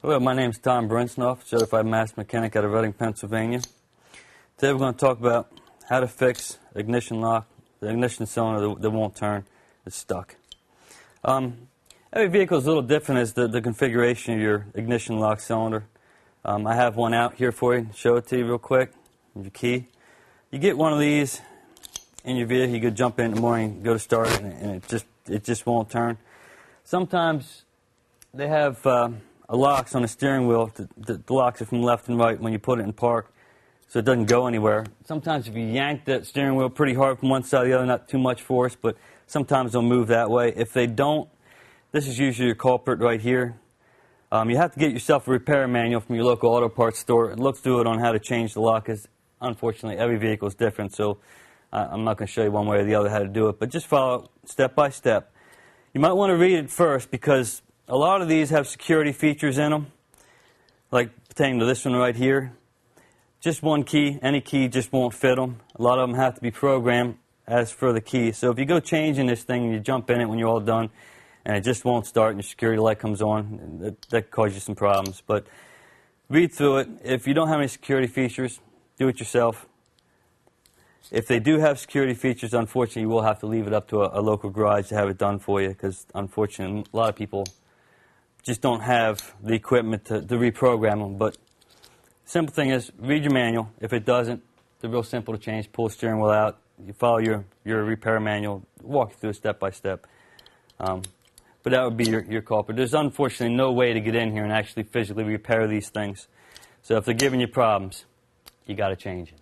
Hello, my name is Tom Brinsnoff, certified master mechanic out of Reading, Pennsylvania. Today we're going to talk about how to fix ignition lock, the ignition cylinder that won't turn, it's stuck. Every vehicle is a little different as the configuration of your ignition lock cylinder. I have one out here for you, show it to you real quick, your key. You get one of these in your vehicle, you go jump in the morning, go to start it, and it just won't turn. Sometimes they have locks on the steering wheel that locks it from left and right when you put it in park so it doesn't go anywhere. Sometimes if you yank that steering wheel pretty hard from one side to the other, not too much force, but sometimes they'll move that way. If they don't, this is usually your culprit right here. You have to get yourself a repair manual from your local auto parts store and look through it on how to change the lock, because unfortunately every vehicle is different, so I'm not going to show you one way or the other how to do it, but just follow it step by step. You might want to read it first, because a lot of these have security features in them, like pertaining to this one right here. Just one key, any key just won't fit them. A lot of them have to be programmed as for the key. So if you go changing this thing and you jump in it when you're all done and it just won't start and your security light comes on, that causes you some problems. But read through it. If you don't have any security features, do it yourself. If they do have security features, unfortunately, you will have to leave it up to a local garage to have it done for you, because unfortunately, a lot of people just don't have the equipment to reprogram them. But simple thing is, read your manual. If it doesn't, they're real simple to change. Pull the steering wheel out. You follow your repair manual. Walk you through it step by step. But that would be your culprit. There's unfortunately no way to get in here and actually physically repair these things. So if they're giving you problems, you got to change it.